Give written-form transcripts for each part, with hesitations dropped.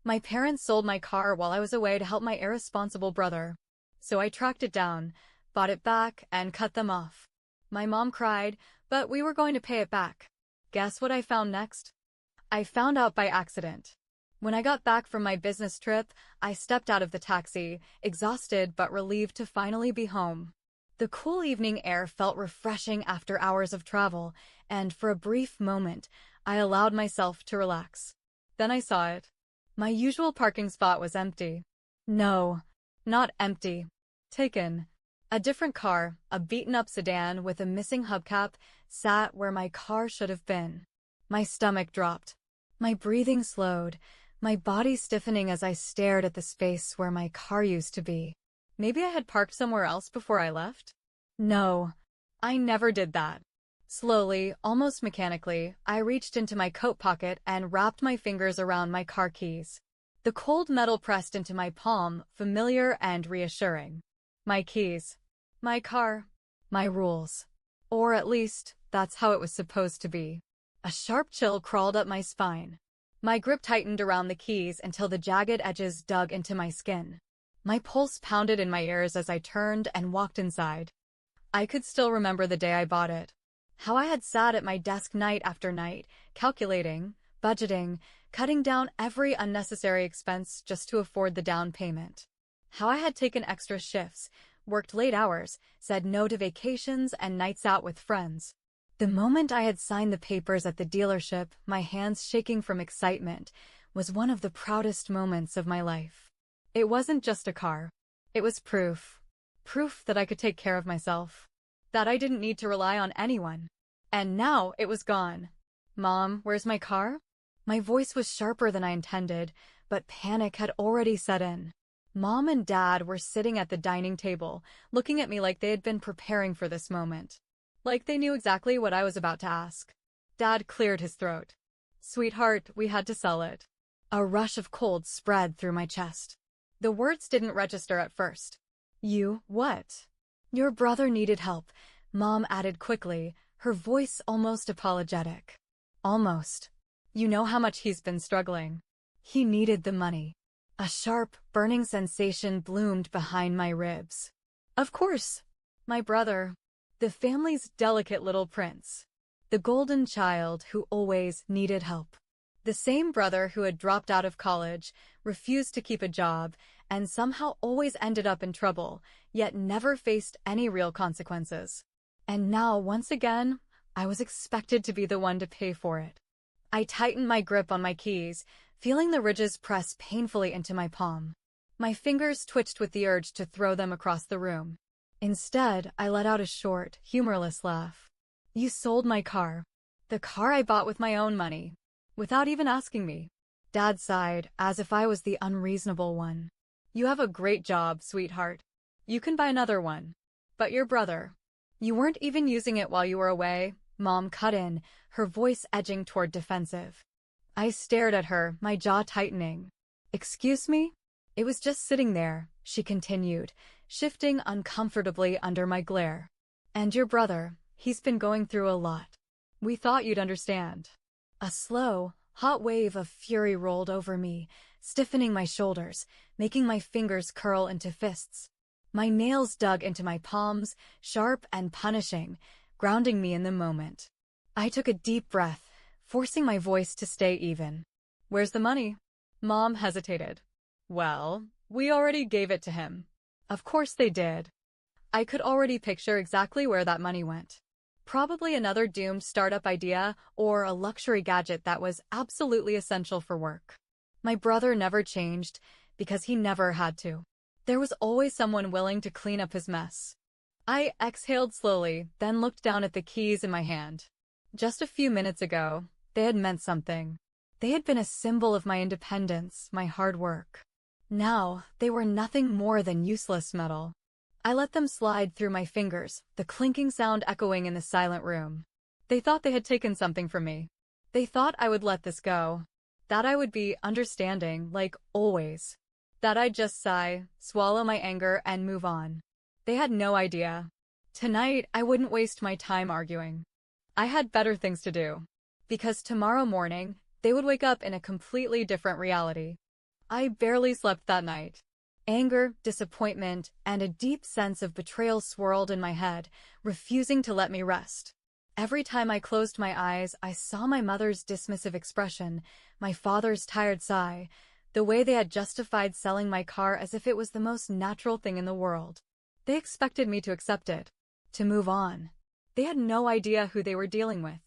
My parents sold my car while I was away to help my irresponsible brother. So I tracked it down, bought it back, and cut them off. My mom cried, but we were going to pay it back. Guess what I found next? I found out by accident. When I got back from my business trip, I stepped out of the taxi, exhausted but relieved to finally be home. The cool evening air felt refreshing after hours of travel, and for a brief moment, I allowed myself to relax. Then I saw it. My usual parking spot was empty. No, not empty. Taken. A different car, a beaten-up sedan with a missing hubcap, sat where my car should have been. My stomach dropped. My breathing slowed, my body stiffening as I stared at the space where my car used to be. Maybe I had parked somewhere else before I left? No, I never did that. Slowly, almost mechanically, I reached into my coat pocket and wrapped my fingers around my car keys. The cold metal pressed into my palm, familiar and reassuring. My keys. My car. My rules. Or at least, that's how it was supposed to be. A sharp chill crawled up my spine. My grip tightened around the keys until the jagged edges dug into my skin. My pulse pounded in my ears as I turned and walked inside. I could still remember the day I bought it. How I had sat at my desk night after night, calculating, budgeting, cutting down every unnecessary expense just to afford the down payment. How I had taken extra shifts, worked late hours, said no to vacations and nights out with friends. The moment I had signed the papers at the dealership, my hands shaking from excitement, was one of the proudest moments of my life. It wasn't just a car. It was proof. Proof that I could take care of myself. That I didn't need to rely on anyone. And now it was gone. Mom, where's my car? My voice was sharper than I intended, but panic had already set in. Mom and Dad were sitting at the dining table, looking at me like they had been preparing for this moment. Like they knew exactly what I was about to ask. Dad cleared his throat. Sweetheart, we had to sell it. A rush of cold spread through my chest. The words didn't register at first. What? Your brother needed help, Mom added quickly, her voice almost apologetic. Almost. You know how much he's been struggling. He needed the money. A sharp, burning sensation bloomed behind my ribs. Of course. My brother. The family's delicate little prince. The golden child who always needed help. The same brother who had dropped out of college, refused to keep a job, and somehow always ended up in trouble, yet never faced any real consequences. And now, once again, I was expected to be the one to pay for it. I tightened my grip on my keys, feeling the ridges press painfully into my palm. My fingers twitched with the urge to throw them across the room. Instead, I let out a short, humorless laugh. You sold my car. The car I bought with my own money. Without even asking me. Dad sighed, as if I was the unreasonable one. You have a great job, sweetheart. You can buy another one. But your brother. You weren't even using it while you were away, Mom cut in, her voice edging toward defensive. I stared at her, my jaw tightening. Excuse me? It was just sitting there, she continued, shifting uncomfortably under my glare. And your brother, he's been going through a lot. We thought you'd understand. A slow, hot wave of fury rolled over me, stiffening my shoulders, making my fingers curl into fists. My nails dug into my palms, sharp and punishing, grounding me in the moment. I took a deep breath, forcing my voice to stay even. Where's the money? Mom hesitated. Well, we already gave it to him. Of course they did. I could already picture exactly where that money went. Probably another doomed startup idea or a luxury gadget that was absolutely essential for work. My brother never changed because he never had to. There was always someone willing to clean up his mess. I exhaled slowly, then looked down at the keys in my hand. Just a few minutes ago, they had meant something. They had been a symbol of my independence, my hard work. Now, they were nothing more than useless metal. I let them slide through my fingers, the clinking sound echoing in the silent room. They thought they had taken something from me. They thought I would let this go. That I would be understanding, like always. That I'd just sigh, swallow my anger, and move on. They had no idea. Tonight, I wouldn't waste my time arguing. I had better things to do. Because tomorrow morning, they would wake up in a completely different reality. I barely slept that night. Anger, disappointment, and a deep sense of betrayal swirled in my head, refusing to let me rest. Every time I closed my eyes, I saw my mother's dismissive expression, my father's tired sigh, the way they had justified selling my car as if it was the most natural thing in the world. They expected me to accept it, to move on. They had no idea who they were dealing with.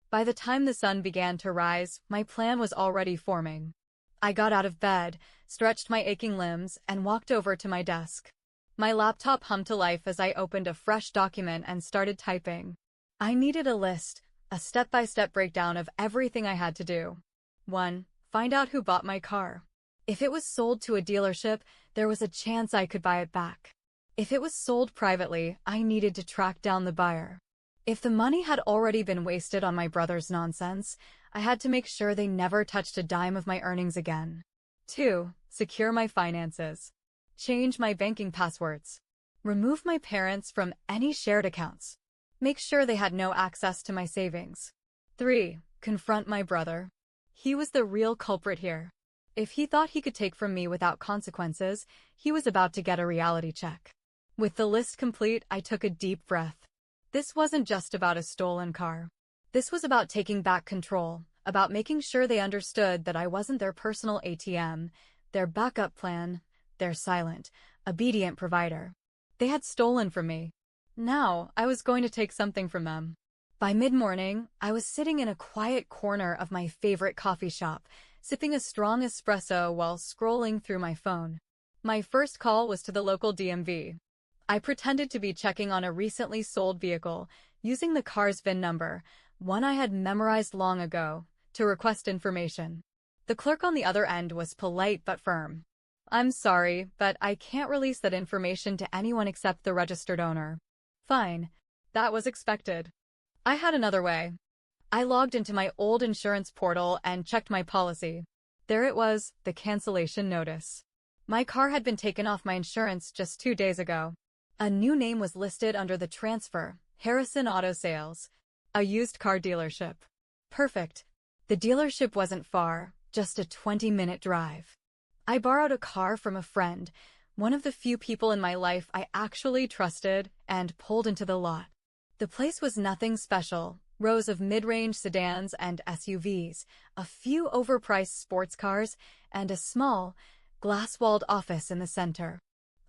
By the time the sun began to rise, my plan was already forming. I got out of bed, stretched my aching limbs, and walked over to my desk. My laptop hummed to life as I opened a fresh document and started typing. I needed a list, a step-by-step breakdown of everything I had to do. 1. Find out who bought my car. If it was sold to a dealership, there was a chance I could buy it back. If it was sold privately, I needed to track down the buyer. If the money had already been wasted on my brother's nonsense, I had to make sure they never touched a dime of my earnings again. 2. Secure my finances. Change my banking passwords. Remove my parents from any shared accounts. Make sure they had no access to my savings. 3. Confront my brother. He was the real culprit here. If he thought he could take from me without consequences, he was about to get a reality check. With the list complete, I took a deep breath. This wasn't just about a stolen car. This was about taking back control, about making sure they understood that I wasn't their personal ATM, their backup plan, their silent, obedient provider. They had stolen from me. Now, I was going to take something from them. By mid-morning, I was sitting in a quiet corner of my favorite coffee shop, sipping a strong espresso while scrolling through my phone. My first call was to the local DMV. I pretended to be checking on a recently sold vehicle, using the car's VIN number, one I had memorized long ago, to request information. The clerk on the other end was polite but firm. "I'm sorry, but I can't release that information to anyone except the registered owner." Fine. That was expected. I had another way. I logged into my old insurance portal and checked my policy. There it was, the cancellation notice. My car had been taken off my insurance just 2 days ago. A new name was listed under the transfer, Harrison Auto Sales, a used car dealership. Perfect. The dealership wasn't far, just a 20-minute drive. I borrowed a car from a friend, one of the few people in my life I actually trusted, and pulled into the lot. The place was nothing special, rows of mid-range sedans and SUVs, a few overpriced sports cars, and a small, glass-walled office in the center.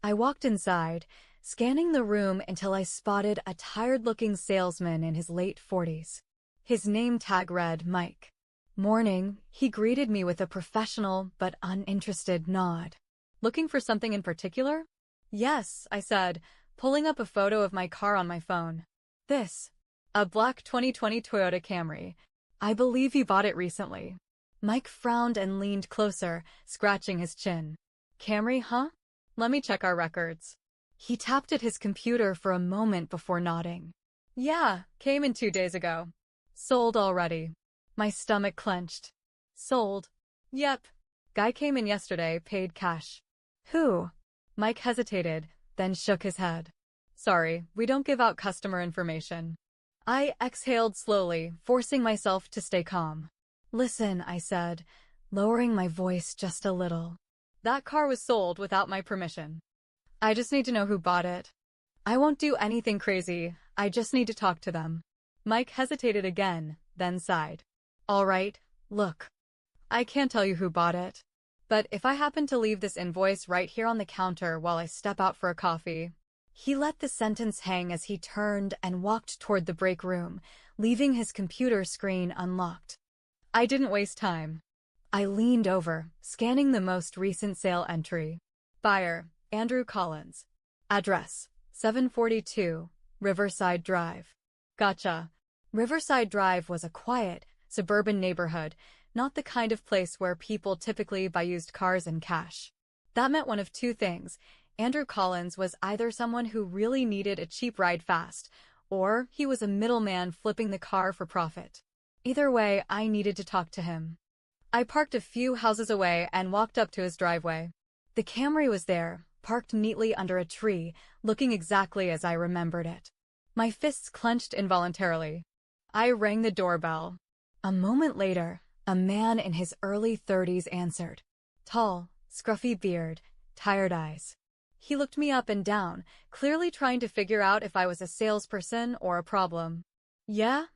I walked inside, scanning the room until I spotted a tired-looking salesman in his late 40s. His name tag read Mike. "Morning," he greeted me with a professional but uninterested nod. "Looking for something in particular?" "Yes," I said, pulling up a photo of my car on my phone. "This. A black 2020 Toyota Camry. I believe you bought it recently." Mike frowned and leaned closer, scratching his chin. "Camry, huh? Let me check our records." He tapped at his computer for a moment before nodding. "Yeah, came in 2 days ago. Sold already." My stomach clenched. "Sold?" "Yep. Guy came in yesterday, paid cash." "Who?" Mike hesitated, then shook his head. "Sorry, we don't give out customer information." I exhaled slowly, forcing myself to stay calm. "Listen," I said, lowering my voice just a little. "That car was sold without my permission. I just need to know who bought it. I won't do anything crazy, I just need to talk to them." Mike hesitated again, then sighed. "All right, look. I can't tell you who bought it. But if I happen to leave this invoice right here on the counter while I step out for a coffee." He let the sentence hang as he turned and walked toward the break room, leaving his computer screen unlocked. I didn't waste time. I leaned over, scanning the most recent sale entry. Buyer, Andrew Collins. Address, 742, Riverside Drive. Gotcha. Riverside Drive was a quiet, suburban neighborhood, not the kind of place where people typically buy used cars in cash. That meant one of two things. Andrew Collins was either someone who really needed a cheap ride fast, or he was a middleman flipping the car for profit. Either way, I needed to talk to him. I parked a few houses away and walked up to his driveway. The Camry was there, parked neatly under a tree, looking exactly as I remembered it. My fists clenched involuntarily. I rang the doorbell. A moment later, a man in his early 30s answered. Tall, scruffy beard, tired eyes. He looked me up and down, clearly trying to figure out if I was a salesperson or a problem. Yeah?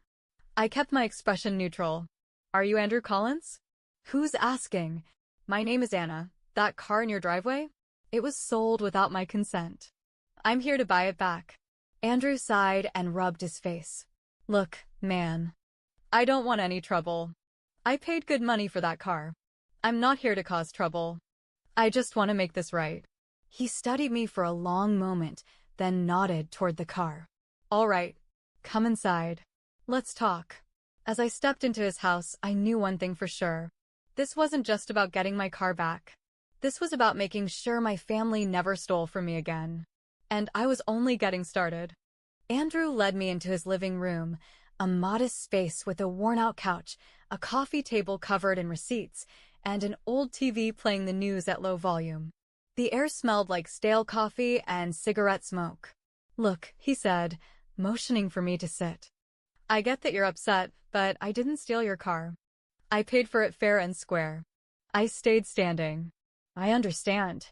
I kept my expression neutral. Are you Andrew Collins? Who's asking? My name is Anna. That car in your driveway? It was sold without my consent. I'm here to buy it back. Andrew sighed and rubbed his face. Look, man. I don't want any trouble. I paid good money for that car. I'm not here to cause trouble. I just want to make this right. He studied me for a long moment, then nodded toward the car. All right, come inside. Let's talk. As I stepped into his house, I knew one thing for sure. This wasn't just about getting my car back. This was about making sure my family never stole from me again. And I was only getting started. Andrew led me into his living room, a modest space with a worn-out couch, a coffee table covered in receipts, and an old TV playing the news at low volume. The air smelled like stale coffee and cigarette smoke. Look, he said, motioning for me to sit. I get that you're upset, but I didn't steal your car. I paid for it fair and square. I stayed standing. I understand.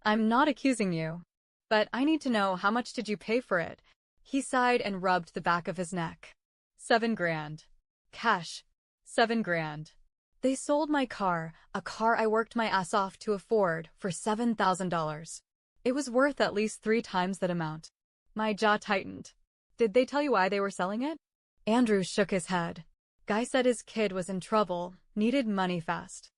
I'm not accusing you. But I need to know, how much did you pay for it? He sighed and rubbed the back of his neck. $7,000. Cash. $7,000. They sold my car, a car I worked my ass off to afford, for $7,000. It was worth at least 3 times that amount. My jaw tightened. Did they tell you why they were selling it? Andrew shook his head. Guy said his kid was in trouble, needed money fast.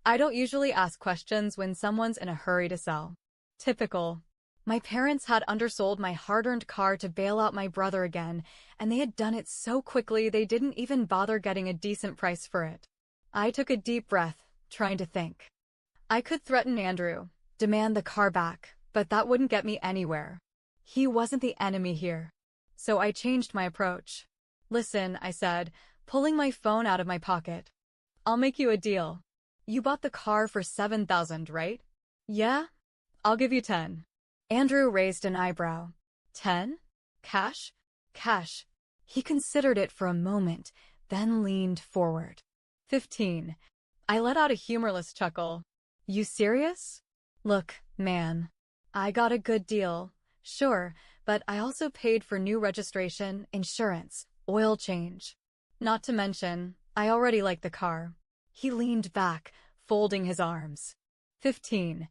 I don't usually ask questions when someone's in a hurry to sell. Typical. My parents had undersold my hard-earned car to bail out my brother again, and they had done it so quickly they didn't even bother getting a decent price for it. I took a deep breath, trying to think. I could threaten Andrew, demand the car back, but that wouldn't get me anywhere. He wasn't the enemy here. So I changed my approach. Listen, I said, pulling my phone out of my pocket. I'll make you a deal. You bought the car for $7,000, right? Yeah? I'll give you 10. Andrew raised an eyebrow. 10? Cash? Cash. He considered it for a moment, then leaned forward. 15. I let out a humorless chuckle. You serious? Look, man. I got a good deal. Sure, but I also paid for new registration, insurance, oil change. Not to mention, I already like the car. He leaned back, folding his arms. 15.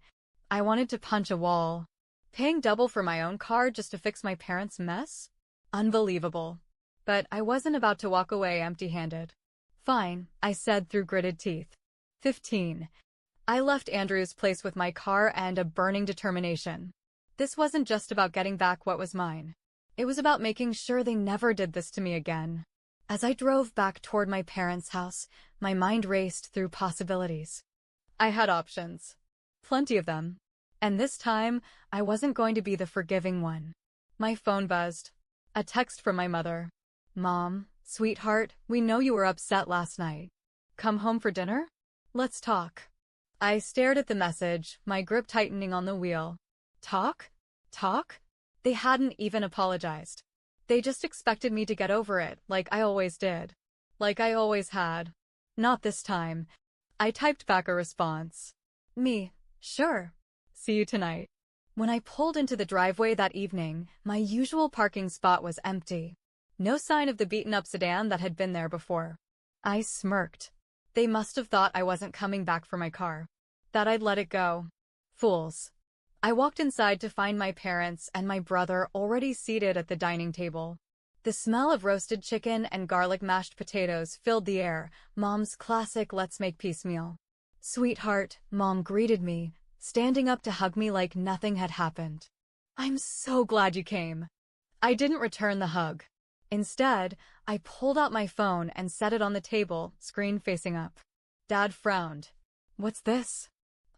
I wanted to punch a wall. Paying double for my own car just to fix my parents' mess? Unbelievable. But I wasn't about to walk away empty-handed. Fine, I said through gritted teeth. 15. I left Andrew's place with my car and a burning determination. This wasn't just about getting back what was mine. It was about making sure they never did this to me again. As I drove back toward my parents' house, my mind raced through possibilities. I had options. Plenty of them. And this time, I wasn't going to be the forgiving one. My phone buzzed. A text from my mother. Mom, sweetheart, we know you were upset last night. Come home for dinner? Let's talk. I stared at the message, my grip tightening on the wheel. Talk? Talk? They hadn't even apologized. They just expected me to get over it, like I always did. Like I always had. Not this time. I typed back a response. Me, sure. See you tonight. When I pulled into the driveway that evening, my usual parking spot was empty. No sign of the beaten-up sedan that had been there before. I smirked. They must have thought I wasn't coming back for my car. That I'd let it go. Fools. I walked inside to find my parents and my brother already seated at the dining table. The smell of roasted chicken and garlic mashed potatoes filled the air, Mom's classic let's make peace meal. Sweetheart, Mom greeted me, standing up to hug me like nothing had happened. I'm so glad you came. I didn't return the hug. Instead, I pulled out my phone and set it on the table, screen facing up. Dad frowned. What's this?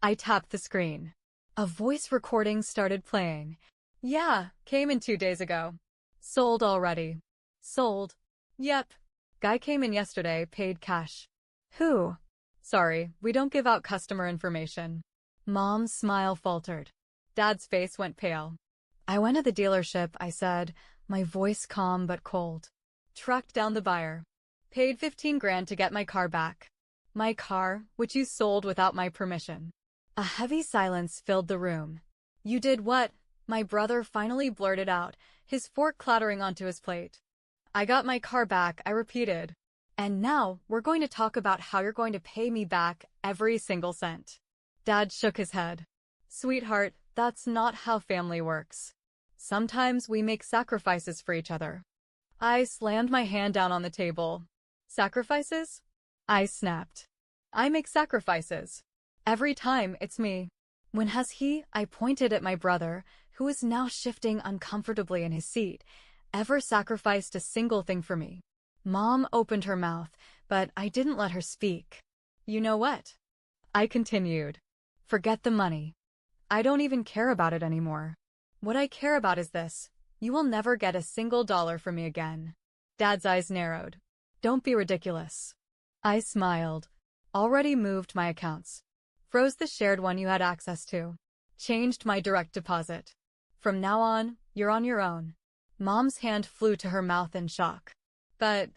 I tapped the screen. A voice recording started playing. Yeah, came in 2 days ago. Sold already. Sold. Yep. Guy came in yesterday, paid cash. Who? Sorry, we don't give out customer information. Mom's smile faltered. Dad's face went pale. I went to the dealership, I said, my voice calm but cold. Tracked down the buyer. Paid $15,000 to get my car back. My car, which you sold without my permission. A heavy silence filled the room. "You did what?" my brother finally blurted out, his fork clattering onto his plate. "I got my car back," I repeated. "And now we're going to talk about how you're going to pay me back every single cent." Dad shook his head. "Sweetheart, that's not how family works. Sometimes we make sacrifices for each other." I slammed my hand down on the table. "Sacrifices?" I snapped. "I make sacrifices. Every time it's me." "When has he," I pointed at my brother, who was now shifting uncomfortably in his seat, "ever sacrificed a single thing for me?" Mom opened her mouth, but I didn't let her speak. "You know what?" I continued. "Forget the money. I don't even care about it anymore. What I care about is this. You will never get a single dollar from me again." Dad's eyes narrowed. "Don't be ridiculous." I smiled. "Already moved my accounts. Froze the shared one you had access to. Changed my direct deposit. From now on, you're on your own." Mom's hand flew to her mouth in shock. But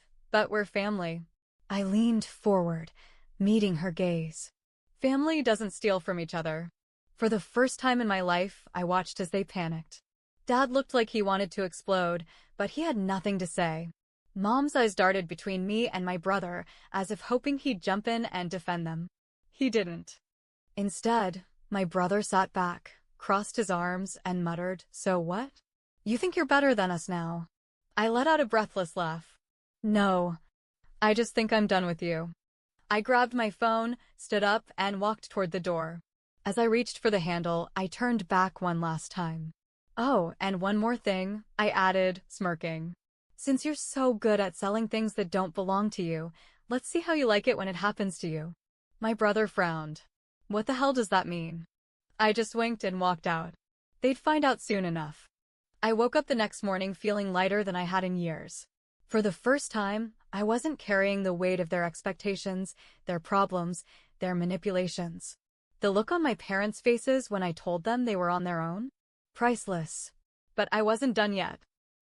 we're family." I leaned forward, meeting her gaze. "Family doesn't steal from each other." For the first time in my life, I watched as they panicked. Dad looked like he wanted to explode, but he had nothing to say. Mom's eyes darted between me and my brother, as if hoping he'd jump in and defend them. He didn't. Instead, my brother sat back, crossed his arms, and muttered, "So what? You think you're better than us now?" I let out a breathless laugh. "No, I just think I'm done with you." I grabbed my phone, stood up, and walked toward the door. As I reached for the handle, I turned back one last time. "Oh, and one more thing," I added, smirking. "Since you're so good at selling things that don't belong to you, let's see how you like it when it happens to you." My brother frowned. "What the hell does that mean?" I just winked and walked out. They'd find out soon enough. I woke up the next morning feeling lighter than I had in years. For the first time, I wasn't carrying the weight of their expectations, their problems, their manipulations. The look on my parents' faces when I told them they were on their own? Priceless. But I wasn't done yet.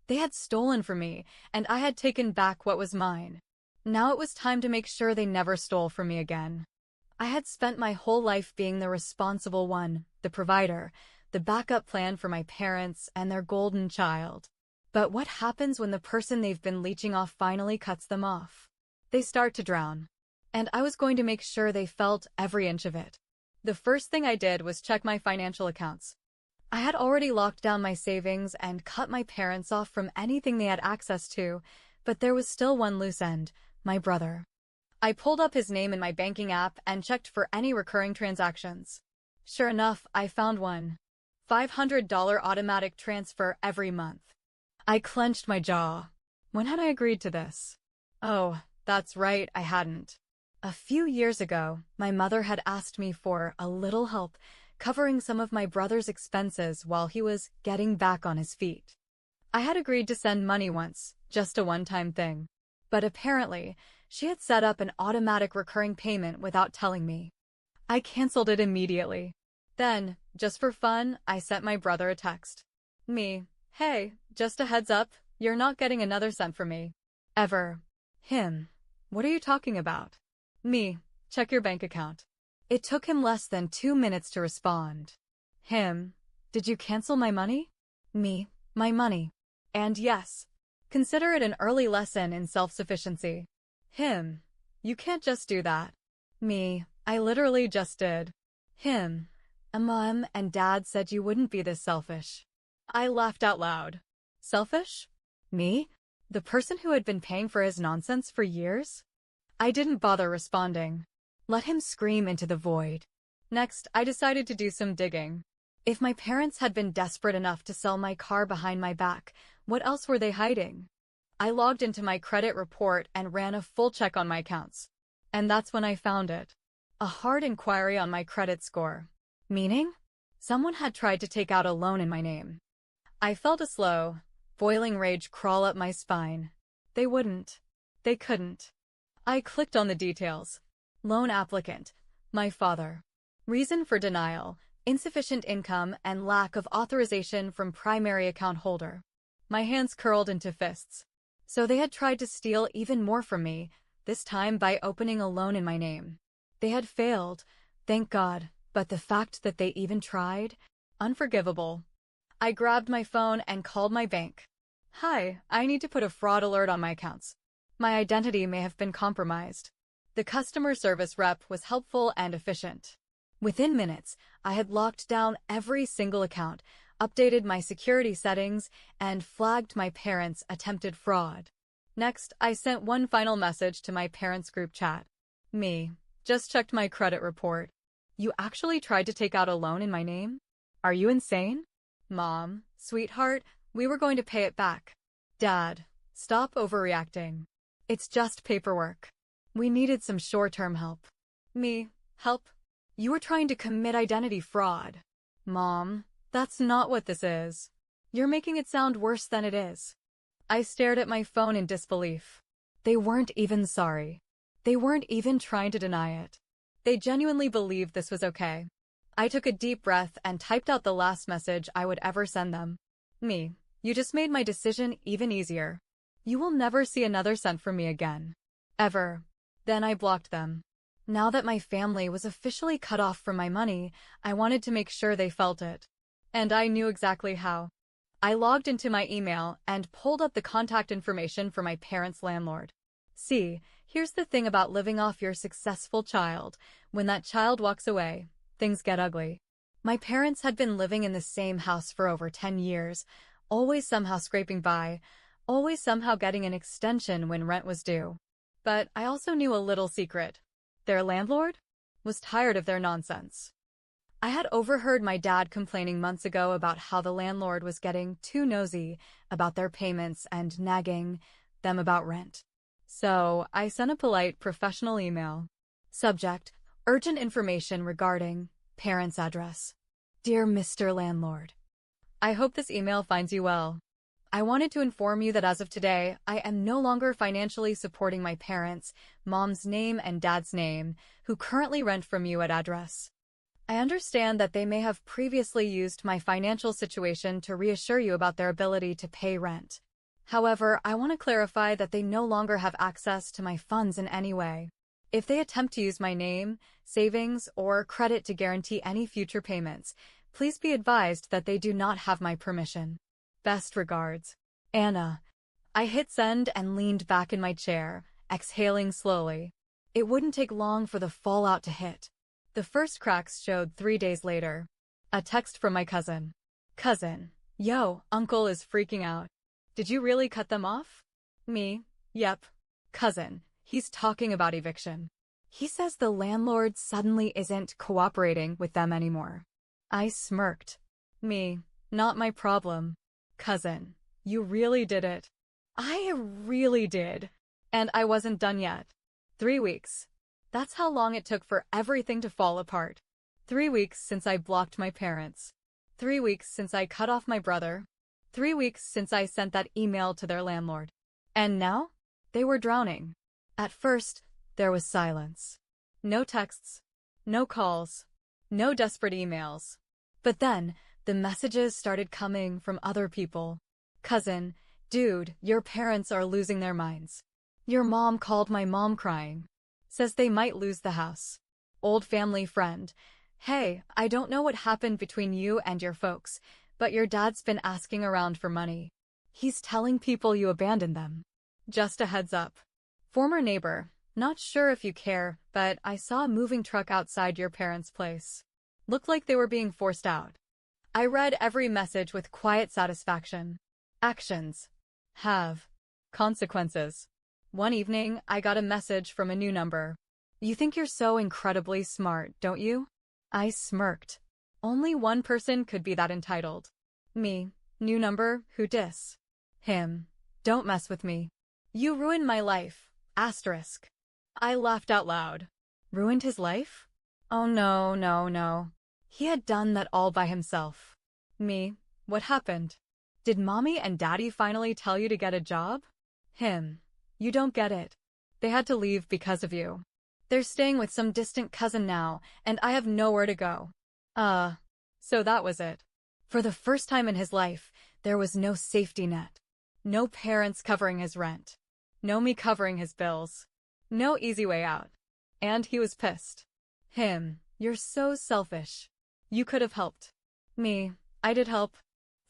They had stolen from me, and I had taken back what was mine. Now it was time to make sure they never stole from me again. I had spent my whole life being the responsible one, the provider, the backup plan for my parents and their golden child. But what happens when the person they've been leeching off finally cuts them off? They start to drown. And I was going to make sure they felt every inch of it. The first thing I did was check my financial accounts. I had already locked down my savings and cut my parents off from anything they had access to, but there was still one loose end, my brother. I pulled up his name in my banking app and checked for any recurring transactions. Sure enough, I found one. $500 automatic transfer every month. I clenched my jaw. When had I agreed to this? Oh, that's right, I hadn't. A few years ago, my mother had asked me for a little help covering some of my brother's expenses while he was getting back on his feet. I had agreed to send money once, just a one-time thing. But apparently, she had set up an automatic recurring payment without telling me. I canceled it immediately. Then, just for fun, I sent my brother a text. Me, "Hey, just a heads up, you're not getting another cent from me. Ever." Him, "What are you talking about?" Me, "Check your bank account." It took him less than 2 minutes to respond. Him, "Did you cancel my money?" Me, "My money." And yes, consider it an early lesson in self-sufficiency. Him, "You can't just do that." Me, "I literally just did." Him, "Mom and Dad said you wouldn't be this selfish." I laughed out loud. Selfish? Me? The person who had been paying for his nonsense for years? I didn't bother responding. Let him scream into the void. Next, I decided to do some digging. If my parents had been desperate enough to sell my car behind my back, what else were they hiding? I logged into my credit report and ran a full check on my accounts. And that's when I found it. A hard inquiry on my credit score. Meaning? Someone had tried to take out a loan in my name. I felt a slow, boiling rage crawl up my spine. They wouldn't. They couldn't. I clicked on the details. Loan applicant, my father. Reason for denial, insufficient income and lack of authorization from primary account holder. My hands curled into fists. So they had tried to steal even more from me, this time by opening a loan in my name. They had failed, thank God, But the fact that they even tried? Unforgivable. I grabbed my phone and called my bank. Hi, I need to put a fraud alert on my accounts. My identity may have been compromised. The customer service rep was helpful and efficient. Within minutes, I had locked down every single account, updated my security settings, and flagged my parents' attempted fraud. Next, I sent one final message to my parents' group chat. Me. Just checked my credit report. You actually tried to take out a loan in my name? Are you insane? Mom, sweetheart, we were going to pay it back. Dad, stop overreacting. It's just paperwork. We needed some short-term help. Me, help? You were trying to commit identity fraud. Mom, that's not what this is. You're making it sound worse than it is. I stared at my phone in disbelief. They weren't even sorry. They weren't even trying to deny it. They genuinely believed this was okay. I took a deep breath and typed out the last message I would ever send them. Me, you just made my decision even easier. You will never see another cent from me again. Ever. Then I blocked them. Now that my family was officially cut off from my money, I wanted to make sure they felt it. And I knew exactly how. I logged into my email and pulled up the contact information for my parents' landlord. See, here's the thing about living off your successful child. When that child walks away, things get ugly. My parents had been living in the same house for over 10 years, always somehow scraping by, always somehow getting an extension when rent was due. But I also knew a little secret. Their landlord was tired of their nonsense. I had overheard my dad complaining months ago about how the landlord was getting too nosy about their payments and nagging them about rent. So I sent a polite, professional email. Subject: urgent information regarding parents' address. Dear Mr. Landlord, I hope this email finds you well. I wanted to inform you that as of today, I am no longer financially supporting my parents, mom's name and dad's name, who currently rent from you at address. I understand that they may have previously used my financial situation to reassure you about their ability to pay rent. However, I want to clarify that they no longer have access to my funds in any way. If they attempt to use my name, savings, or credit to guarantee any future payments, please be advised that they do not have my permission. Best regards, Anna. I hit send and leaned back in my chair, exhaling slowly. It wouldn't take long for the fallout to hit. The first cracks showed 3 days later. A text from my cousin. Cousin, yo, uncle is freaking out. Did you really cut them off? Me, yep. Cousin, he's talking about eviction. He says the landlord suddenly isn't cooperating with them anymore. I smirked. Me, not my problem. Cousin, you really did it. I really did. And I wasn't done yet. 3 weeks. That's how long it took for everything to fall apart. 3 weeks since I blocked my parents. 3 weeks since I cut off my brother. 3 weeks since I sent that email to their landlord. And now? They were drowning. At first, there was silence. No texts. No calls. No desperate emails. But then, the messages started coming from other people. Cousin, dude, your parents are losing their minds. Your mom called my mom crying. Says they might lose the house. Old family friend. Hey, I don't know what happened between you and your folks, but your dad's been asking around for money. He's telling people you abandoned them. Just a heads up. Former neighbor, not sure if you care, but I saw a moving truck outside your parents' place. Looked like they were being forced out. I read every message with quiet satisfaction. Actions have consequences. One evening, I got a message from a new number. You think you're so incredibly smart, don't you? I smirked. Only one person could be that entitled. Me. New number, who dis? Him. Don't mess with me. You ruined my life. Asterisk. I laughed out loud. Ruined his life? Oh no, no, no. He had done that all by himself. Me. What happened? Did mommy and daddy finally tell you to get a job? Him. You don't get it. They had to leave because of you. They're staying with some distant cousin now, and I have nowhere to go. So that was it. For the first time in his life, there was no safety net. No parents covering his rent. No me covering his bills. No easy way out. And he was pissed. Him. You're so selfish. You could have helped. Me, I did help.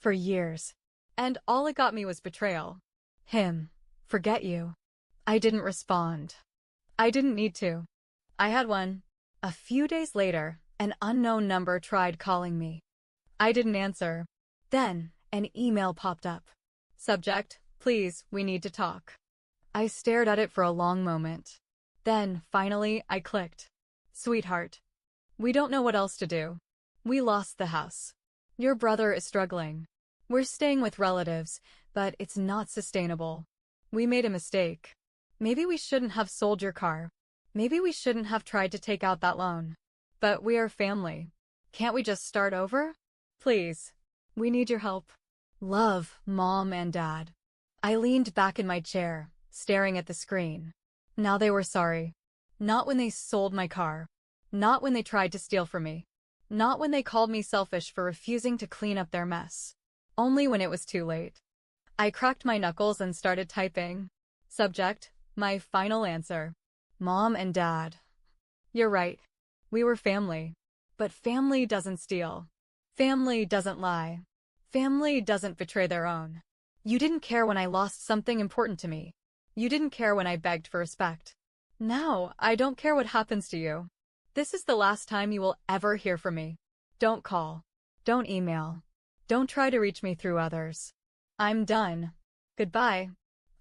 For years. And all it got me was betrayal. Him. Forget you. I didn't respond. I didn't need to. I had one. A few days later, an unknown number tried calling me. I didn't answer. Then, an email popped up. Subject, please, we need to talk. I stared at it for a long moment. Then, finally, I clicked. Sweetheart. We don't know what else to do. We lost the house. Your brother is struggling. We're staying with relatives, but it's not sustainable. We made a mistake. Maybe we shouldn't have sold your car. Maybe we shouldn't have tried to take out that loan. But we are family. Can't we just start over? Please. We need your help. Love, Mom and Dad. I leaned back in my chair, staring at the screen. Now they were sorry. Not when they sold my car. Not when they tried to steal from me. Not when they called me selfish for refusing to clean up their mess. Only when it was too late. I cracked my knuckles and started typing. Subject, my final answer. Mom and Dad. You're right. We were family. But family doesn't steal. Family doesn't lie. Family doesn't betray their own. You didn't care when I lost something important to me. You didn't care when I begged for respect. Now, I don't care what happens to you. This is the last time you will ever hear from me. Don't call. Don't email. Don't try to reach me through others. I'm done. Goodbye.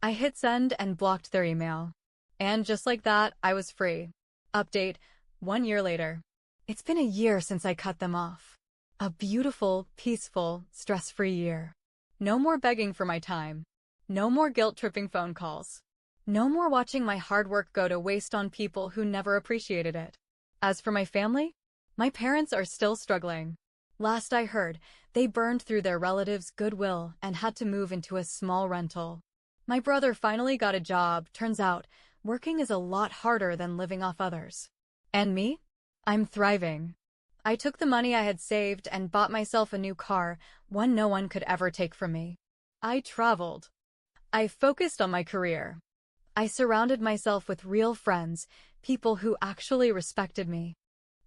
I hit send and blocked their email. And just like that, I was free. Update, 1 year later. It's been a year since I cut them off. A beautiful, peaceful, stress-free year. No more begging for my time. No more guilt-tripping phone calls. No more watching my hard work go to waste on people who never appreciated it. As for my family, my parents are still struggling. Last I heard, they burned through their relatives' goodwill and had to move into a small rental. My brother finally got a job. Turns out, working is a lot harder than living off others. And me? I'm thriving. I took the money I had saved and bought myself a new car, one no one could ever take from me. I traveled. I focused on my career. I surrounded myself with real friends, people who actually respected me.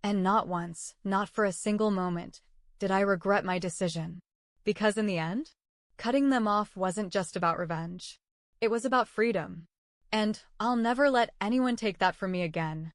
And not once, not for a single moment, did I regret my decision. Because in the end, cutting them off wasn't just about revenge. It was about freedom. And I'll never let anyone take that from me again.